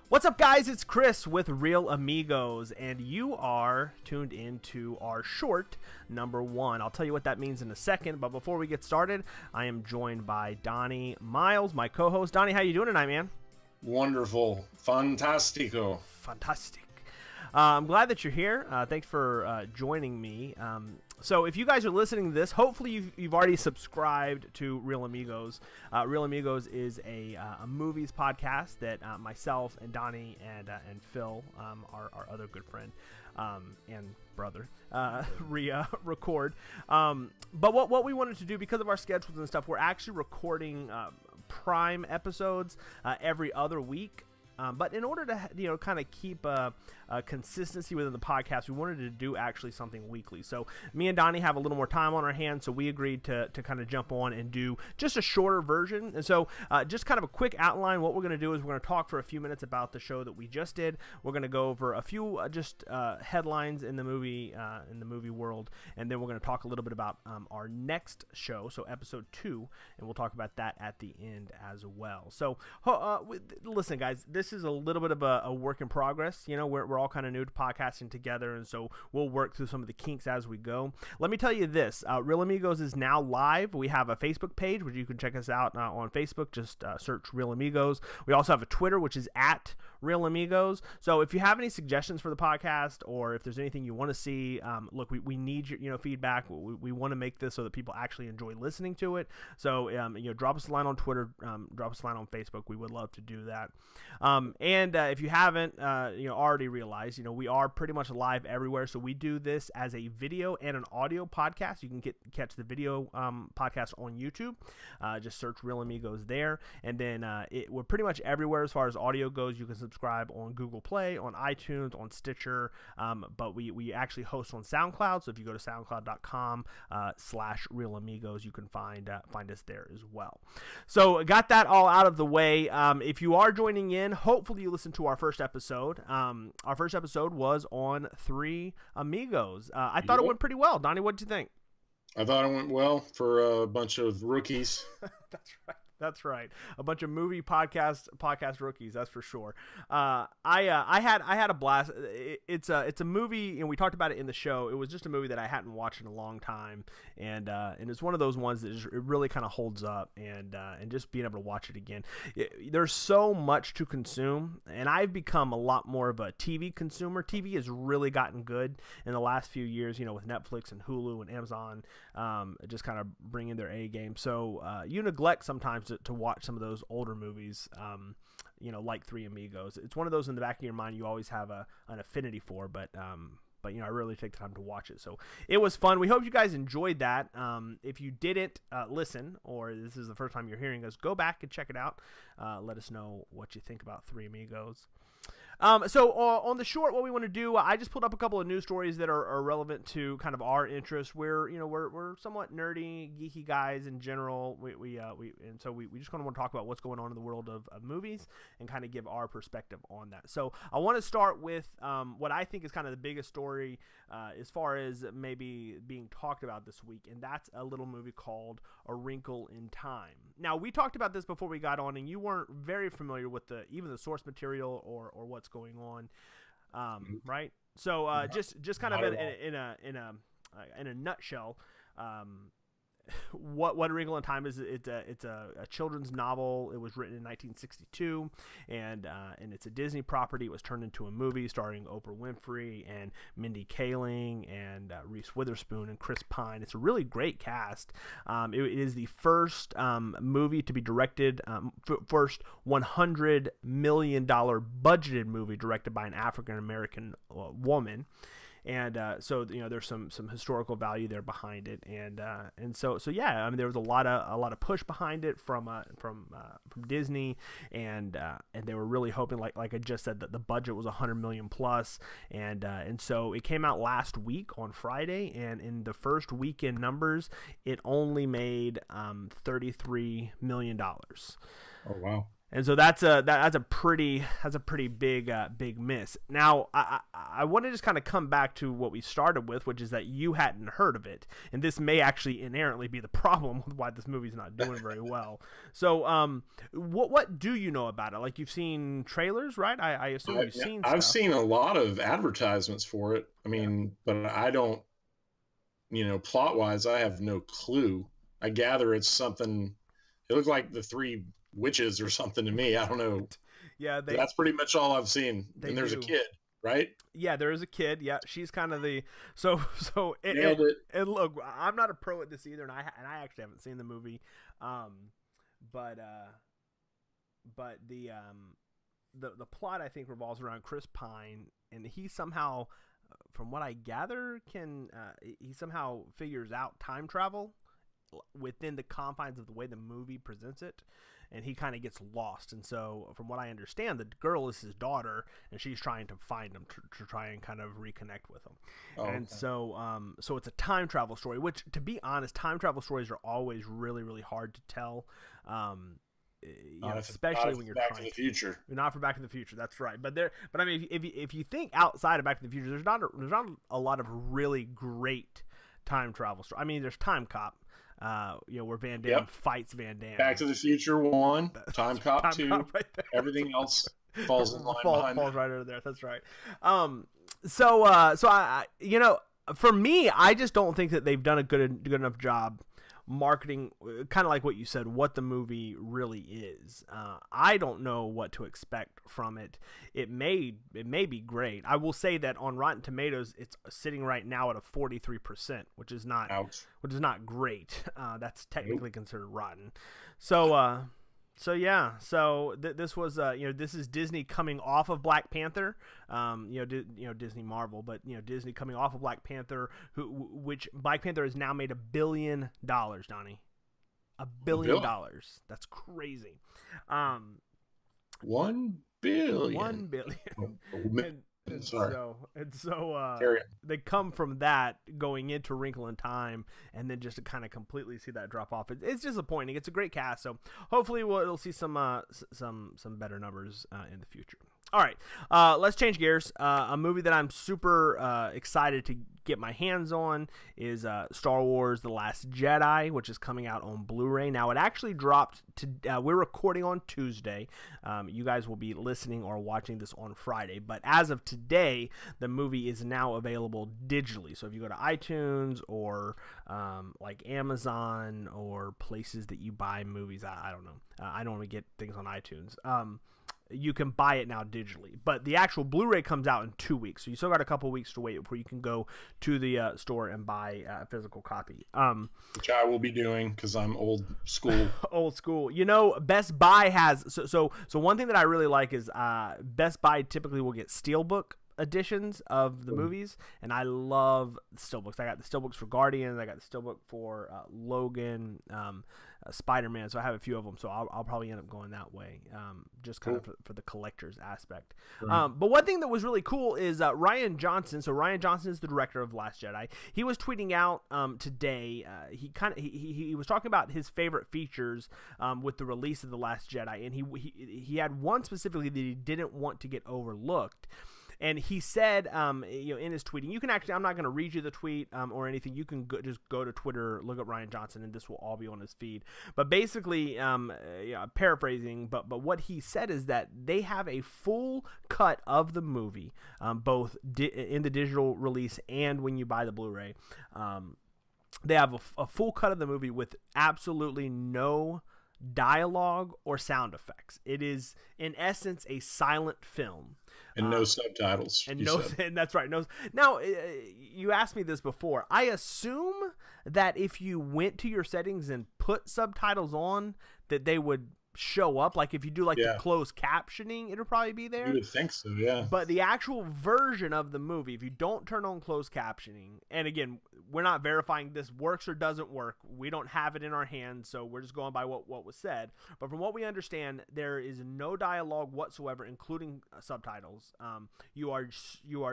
What's up, guys? It's Chris with Reel Amigos, and you are tuned into our short number 1. I'll tell you what that means in a second, but before we get started, I am joined by Donnie Miles, my co-host. Donnie, how you doing tonight, man? Wonderful. Fantastico. Fantastic. I'm glad that you're here. Thanks for joining me. So if you guys are listening to this, hopefully you've already subscribed to Reel Amigos. Reel Amigos is a movies podcast that myself and Donnie and Phil, our other good friend and brother, record. But what we wanted to do, because of our schedules and stuff, we're actually recording Prime episodes every other week. But in order to, kind of keep a consistency within the podcast, we wanted to do actually something weekly. So me and Donnie have a little more time on our hands, so we agreed to kind of jump on and do just a shorter version. And so just kind of a quick outline. What we're going to do is we're going to talk for a few minutes about the show that we just did. We're going to go over a few headlines in the movie world, and then we're going to talk a little bit about our next show, so episode 2, and we'll talk about that at the end as well. So listen, guys, this is a little bit of a work in progress. We're all kind of new to podcasting together, and so we'll work through some of the kinks as we go. Let me tell you this, Reel Amigos is now live. We have a Facebook page where you can check us out on Facebook. Just search Reel Amigos. We also have a Twitter, which is at Reel Amigos. So if you have any suggestions for the podcast, or if there's anything you want to see, look, we need your feedback. We want to make this so that people actually enjoy listening to it. So drop us a line on Twitter, drop us a line on Facebook. We would love to do that. And if you haven't already realized, we are pretty much live everywhere. So we do this as a video and an audio podcast. You can catch the video podcast on YouTube. Just search Reel Amigos there, and then we're pretty much everywhere as far as audio goes. You can subscribe on Google Play, on iTunes, on Stitcher, but we actually host on SoundCloud. So if you go to soundcloud.com/Reel Amigos, you can find us there as well. So got that all out of the way. If you are joining in, hopefully you listened to our first episode. Our first episode was on Three Amigos. I thought it went pretty well. Donnie, what did you think? I thought it went well for a bunch of rookies. That's right. A bunch of movie podcast rookies. That's for sure. I had a blast. It's a movie, and we talked about it in the show. It was just a movie that I hadn't watched in a long time, and it's one of those ones that it really kind of holds up, and just being able to watch it again. There's so much to consume, and I've become a lot more of a TV consumer. TV has really gotten good in the last few years. With Netflix and Hulu and Amazon, just kind of bringing their A game. So you neglect sometimes to watch some of those older movies, like Three Amigos. It's one of those in the back of your mind you always have an affinity for, but I really take the time to watch it. So it was fun. We hope you guys enjoyed that. If you didn't listen, or this is the first time you're hearing us, go back and check it out. Let us know what you think about Three Amigos. So on the short, what we want to do, I just pulled up a couple of news stories that are relevant to kind of our interests. We're somewhat nerdy, geeky guys in general. And so we just kind of want to talk about what's going on in the world of movies and kind of give our perspective on that. So I want to start with what I think is kind of the biggest story as far as maybe being talked about this week, and that's a little movie called A Wrinkle in Time. Now, we talked about this before we got on, and you weren't very familiar with even the source material or what's going on, right? So just kind of in a nutshell, what A Wrinkle in Time is. It's a children's novel. It was written in 1962, and it's a Disney property. It was turned into a movie starring Oprah Winfrey and Mindy Kaling and Reese Witherspoon and Chris Pine. It's a really great cast. It is the first movie to be directed, first $100 million budgeted movie directed by an African American woman. And so there's some historical value there behind it, and so yeah, I mean, there was a lot of push behind it from Disney, and they were really hoping, like I just said, that the budget was $100 million plus, and so it came out last week on Friday, and in the first weekend numbers, it only made $33 million. Oh wow! And so that's a pretty big big miss. Now I want to just kind of come back to what we started with, which is that you hadn't heard of it, and this may actually inherently be the problem with why this movie's not doing very well. So what do you know about it? Like, you've seen trailers, right? I assume you've seen stuff. I've seen a lot of advertisements for it. I mean, but I don't, plot wise, I have no clue. I gather it's something. It looked like the Three Witches or something to me. I don't know. Yeah, that's pretty much all I've seen. And there's a kid, right? Yeah, there is a kid. Yeah, she's kind of the Nailed it. And look, I'm not a pro at this either, and I actually haven't seen the movie, but the plot, I think, revolves around Chris Pine, and he somehow, from what I gather, he somehow figures out time travel within the confines of the way the movie presents it, and he kind of gets lost. And so, from what I understand, the girl is his daughter, and she's trying to find him to try and kind of reconnect with him. And so it's a time travel story, which, to be honest, time travel stories are always really, really hard to tell. Especially when you're Back to the Future. Not for Back to the Future, that's right. But I mean, if you think outside of Back to the Future, there's not a lot of really great time travel stories. I mean, there's Time Cop, where Van Damme fights Van Damme. Back to the Future 1, Time Cop 2, right, everything else falls in line behind. Falls right over there. That's right. So I, for me, I just don't think that they've done a good enough job marketing, kind of like what you said, what the movie really is. I don't know what to expect from it. It may be great. I will say that on Rotten Tomatoes, it's sitting right now at a 43%, which is not great. That's technically considered rotten. This was this is Disney coming off of Black Panther, Disney Marvel, but Disney coming off of Black Panther, which Black Panther has now made $1 billion, Donnie, $1 billion. That's crazy. 1 billion. 1 billion. Sorry. They come from that going into Wrinkle in Time, and then just to kind of completely see that drop off. It's disappointing. It's a great cast, so hopefully we'll see some better numbers in the future. All right, let's change gears. A movie that I'm super excited to get my hands on is Star Wars: The Last Jedi, which is coming out on Blu-ray. Now, it actually dropped to. We're recording on Tuesday. You guys will be listening or watching this on Friday, but as of today, the movie is now available digitally. So if you go to iTunes or like Amazon or places that you buy movies, I don't know. I don't want to get things on iTunes. You can buy it now digitally, but the actual Blu-ray comes out in 2 weeks, so you still got a couple weeks to wait before you can go to the store and buy a physical copy. Which I will be doing because I'm old school. Old school. Best Buy has so one thing that I really like is Best Buy typically will get steelbook editions of the movies, and I love steelbooks. I got the steelbooks for Guardians, I got the steelbook for Logan, Spider-Man, so I have a few of them, so I'll probably end up going that way, just kind of for the collector's aspect. Right. But one thing that was really cool is Rian Johnson. So Rian Johnson is the director of Last Jedi. He was tweeting out today. He was talking about his favorite features with the release of The Last Jedi, and he had one specifically that he didn't want to get overlooked. And he said, in his tweeting, you can actually, I'm not going to read you the tweet or anything. You can just go to Twitter, look up Rian Johnson, and this will all be on his feed. But basically, paraphrasing, but what he said is that they have a full cut of the movie, both in the digital release and when you buy the Blu-ray. They have a full cut of the movie with absolutely no dialogue or sound effects. It is, in essence, a silent film. And no subtitles. And that's right. No. Now, you asked me this before. I assume that if you went to your settings and put subtitles on, that they would show up. Like if you do the closed captioning, it'll probably be there. You would think so, yeah. But the actual version of the movie, if you don't turn on closed captioning, and again, we're not verifying this works or doesn't work. We don't have it in our hands, so we're just going by what was said. But from what we understand, there is no dialogue whatsoever, including subtitles. You are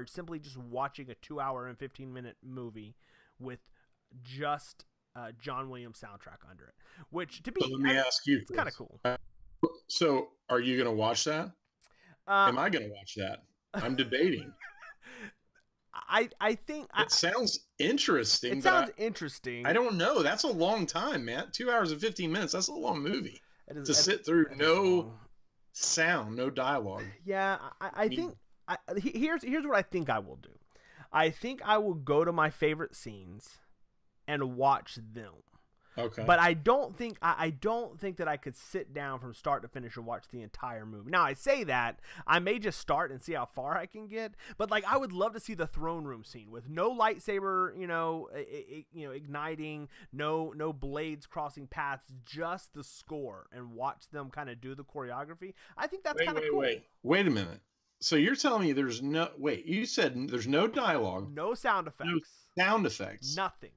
simply just watching a 2-hour and 15-minute movie with just John Williams soundtrack under it, which to be, let me ask you, it's kind of cool. So, are you going to watch that? Uh, Am I going to watch that? I'm debating. I think It sounds interesting, it but sounds I interesting. don't know. That's a long time, man. 2 hours and 15 minutes. That's a long movie It is to sit through. it is No long. sound, no dialogue. Yeah, I You- think here's what I think I will do. I think I will go to my favorite scenes and watch them. Okay. But I don't think that I could sit down from start to finish and watch the entire movie. Now I say that I may just start and see how far I can get, but like I would love to see the throne room scene with no lightsaber, igniting, no blades crossing paths, just the score, and watch them kind of do the choreography. I think that's kind of cool. Wait a minute. So you're telling me there's no wait, you said there's no dialogue, No sound no effects, sound effects. nothing.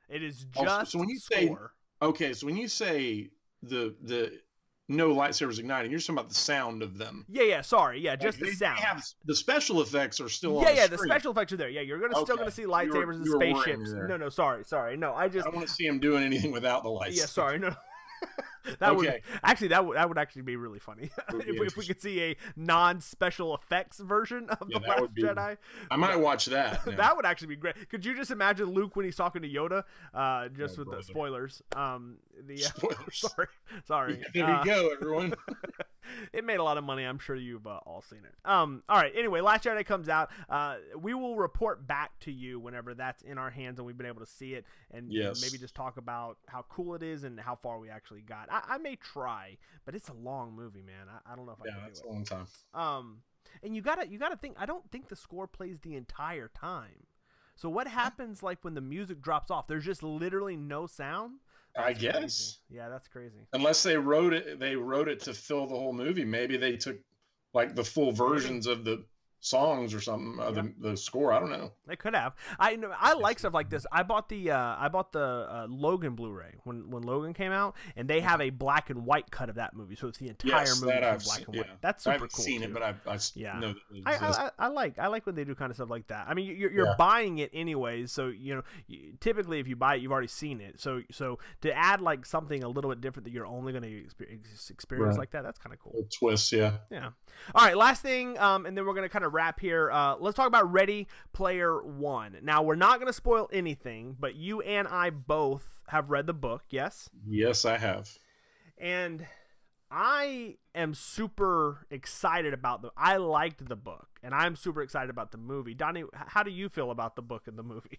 It is Oh, just so when you score. so when you say the no lightsabers igniting, you're talking about the sound of them. Yeah, sorry. Yeah, just Like, the sound. The special effects are still on Yeah, the the screen. special effects are there. Yeah, you're still gonna see lightsabers and you were worrying spaceships. me there. No, sorry. No, I I don't want to see him doing anything without the lights. yeah, sorry. No. That Okay. would actually be really funny Would be if we could see a non-special effects version of Yeah, the that Last would be- Jedi. I might watch that. now. That would actually be great. Could you just imagine Luke when he's talking to Yoda? Just Oh, with brother. the spoilers. Spoilers. Sorry. There you go, everyone. It made a lot of money. I'm sure you've all seen it. All right. Anyway, Last Jedi comes out. We will report back to you whenever that's in our hands and we've been able to see it, and Yes. maybe just talk about how cool it is and how far we actually got. I may try, but it's a long movie, man. I don't know if I Yeah, can that's do a long time. it. And you gotta think. I don't think the score plays the entire time. So what happens like when the music drops off? There's just literally no sound. I That's guess. crazy. Yeah, that's crazy. Unless they wrote it to fill the whole movie. Maybe they took like the full versions of the songs or something of the score. I don't know. They could have. I know. I like stuff like this. I bought the Logan Blu-ray when Logan came out, and they have a black and white cut of that movie, so it's the entire Yes, movie that in I've black seen, and white. yeah. That's I super haven't cool. seen too. it, but I Yeah. know that it exists. I like when they do kind of stuff like that. I mean, you're Yeah. buying it anyways, so typically if you buy it, you've already seen it. So to add like something a little bit different that you're only going to experience Right. like that's kind of cool. A twist, yeah. Yeah. All right. Last thing, and then we're gonna kind of wrap here. Let's talk about Ready Player One. Now we're not gonna spoil anything, but you and I both have read the book, yes? Yes, I have. And I am super excited about I liked the book, and I'm super excited about the movie. Donnie, how do you feel about the book and the movie?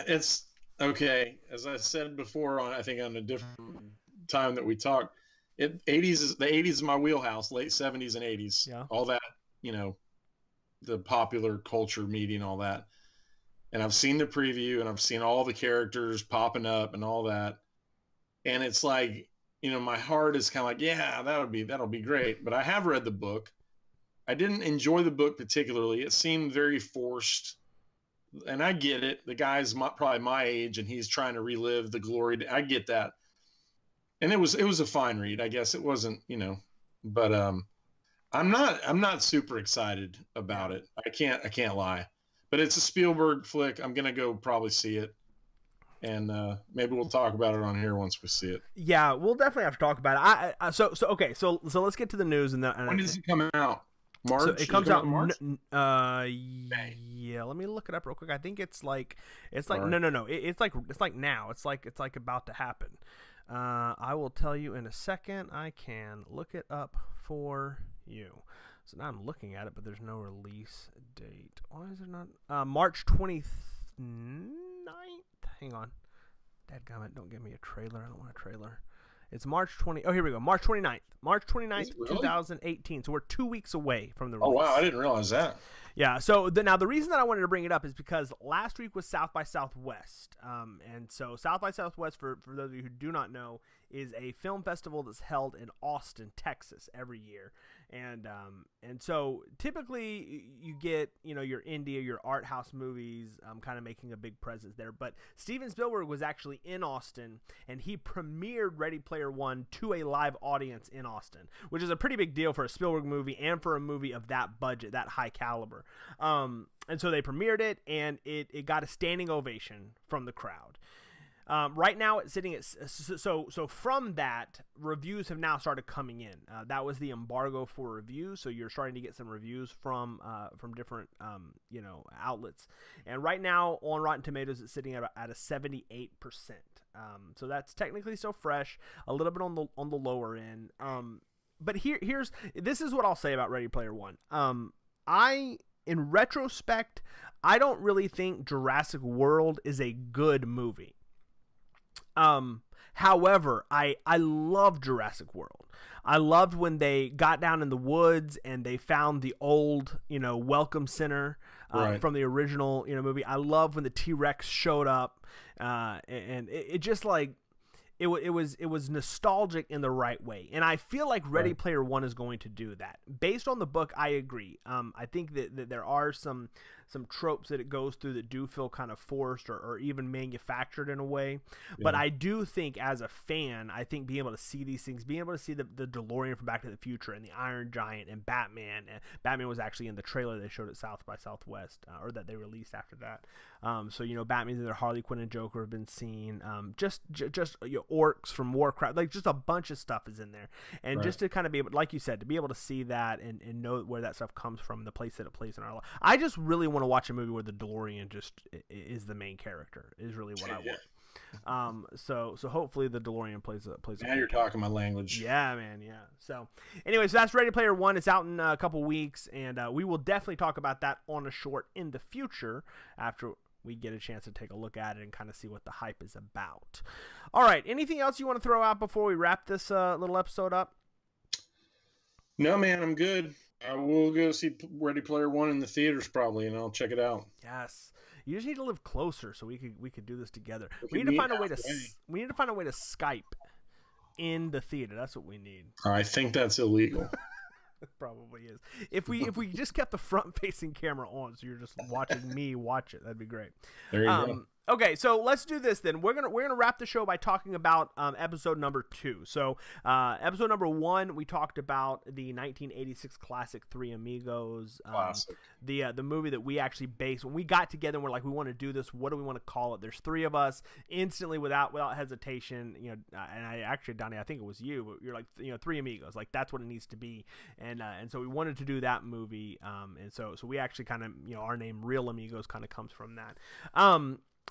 It's okay. As I said before, I think on a different time that we talked, the 80s is my wheelhouse. Late 70s and 80s, Yeah. all that, the popular culture media and all that. And I've seen the preview and I've seen all the characters popping up and all that. And it's like, my heart is kind of like, yeah, that'll be great. But I have read the book. I didn't enjoy the book particularly. It seemed very forced. And I get it. The guy's probably my age and he's trying to relive the glory. I get that. And it was a fine read. I guess it wasn't, but I'm not super excited about it. I can't lie. But it's a Spielberg flick. I'm going to go probably see it. And maybe we'll talk about it on here once we see it. Yeah, we'll definitely have to talk about it. So let's get to the news and when does it come out? March. So it comes out in March. yeah. Let me look it up real quick. I think it's like Sorry. no. It's like now. It's like about to happen. I will tell you in a second. I can look it up for you. So now I'm looking at it, but there's no release date. Why is it not? March 29th. Hang on. Dadgummit, don't give me a trailer. I don't want a trailer. It's March 20. Oh, here we go. March 29th. March 29th, Really? 2018. So we're 2 weeks away from the Oh, release. wow. I didn't realize that. Yeah. So now the reason that I wanted to bring it up is because last week was South by Southwest. And so South by Southwest, for those of you who do not know, is a film festival that's held in Austin, Texas every year. And so typically you get, your indie, your art house movies kind of making a big presence there. But Steven Spielberg was actually in Austin, and he premiered Ready Player One to a live audience in Austin, which is a pretty big deal for a Spielberg movie and for a movie of that budget, that high caliber. And so they premiered it, and it got a standing ovation from the crowd. Right now, it's sitting at so from that, reviews have now started coming in. That was the embargo for reviews, so you're starting to get some reviews from different outlets. And right now on Rotten Tomatoes, it's sitting at a 78%. So that's technically still fresh, a little bit on the lower end. But this is what I'll say about Ready Player One. In retrospect, I don't really think Jurassic World is a good movie. However, I love Jurassic World. I loved when they got down in the woods and they found the old, welcome center from the original, movie. I love when the T-Rex showed up, and it just like it was nostalgic in the right way. And I feel like Ready Player One is going to do that. Based on the book, I agree. I think that there are some tropes that it goes through that do feel kind of forced or even manufactured in a way. Yeah. But I do think as a fan, I think being able to see these things, being able to see the DeLorean from Back to the Future and the Iron Giant and Batman. And Batman was actually in the trailer they showed at South by Southwest, or that they released after that. So Batman's in there, Harley Quinn and Joker have been seen. Just orcs from Warcraft, like just a bunch of stuff is in there. And just to kind of be able, like you said, to be able to see that and know where that stuff comes from, the place that it plays in our life. I just really want to watch a movie where the DeLorean just is the main character, is really what I want. So hopefully the DeLorean plays a now you're talking my language. Yeah, man. Yeah. So anyway, so that's Ready Player One. It's out in a couple weeks, and we will definitely talk about that on a short in the future after we get a chance to take a look at it and kind of see what the hype is about. All right. Anything else you want to throw out before we wrap this little episode up? No, man, I'm good. I will go see Ready Player One in the theaters probably, and I'll check it out. Yes, you just need to live closer so we could do this together. We need to find a way to Skype in the theater. That's what we need. I think that's illegal. It probably is. If we just kept the front facing camera on, so you're just watching me watch it, that'd be great. There you go. Okay, so let's do this then. We're gonna wrap the show by talking about episode number 2. So episode number 1, we talked about the 1986 classic Three Amigos. Classic. The movie that we actually based when we got together and we're like, we want to do this. What do we want to call it? There's 3 of us. Instantly, without hesitation, and I actually, Donnie, I think it was you, but you're like, Three Amigos, like that's what it needs to be. And so we wanted to do that movie. And so we actually kind of, our name Reel Amigos kind of comes from that.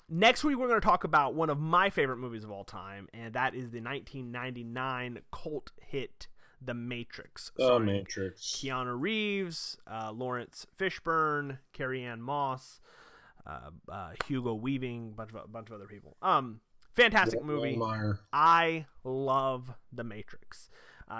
Next week, we're going to talk about one of my favorite movies of all time, and that is the 1999 cult hit, The Matrix. The Matrix. Keanu Reeves, Lawrence Fishburne, Carrie-Anne Moss, Hugo Weaving, bunch of other people. Fantastic movie. I love The Matrix.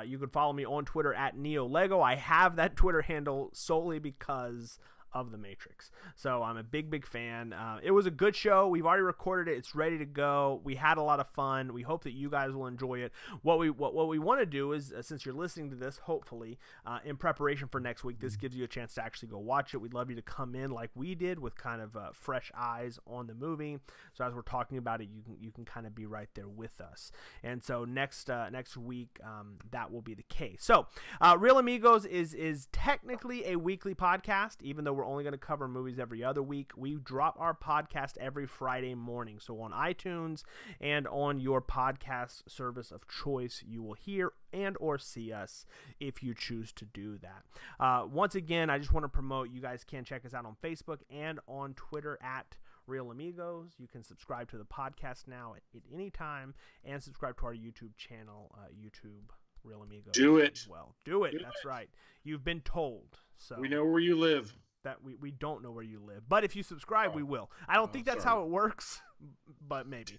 You can follow me on Twitter at NeoLego. I have that Twitter handle solely because of The Matrix. So I'm a big fan. It was a good show. We've already recorded it. It's ready to go. We had a lot of fun. We hope that you guys will enjoy it. What we want to do is, since you're listening to this, hopefully, in preparation for next week, this gives you a chance to actually go watch it. We'd love you to come in like we did with kind of fresh eyes on the movie. So as we're talking about it, you can kind of be right there with us. And so next week, that will be the case. So Reel Amigos is technically a weekly podcast, even though we're only going to cover movies every other week. We drop our podcast every Friday morning. So on iTunes and on your podcast service of choice, you will hear and or see us if you choose to do that. Once again, I just want to promote, you guys can check us out on Facebook and on Twitter at Reel Amigos. You can subscribe to the podcast now at any time and subscribe to our YouTube channel, YouTube Reel Amigos. Do it. As well. Do it. That's right. You've been told. So we know where you live. That we don't know where you live, but if you subscribe, we will. I don't think that's how it works, but maybe.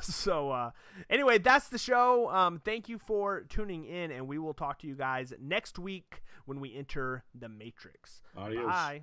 So anyway, that's the show. Thank you for tuning in, and we will talk to you guys next week when we enter The Matrix. Adios. Bye.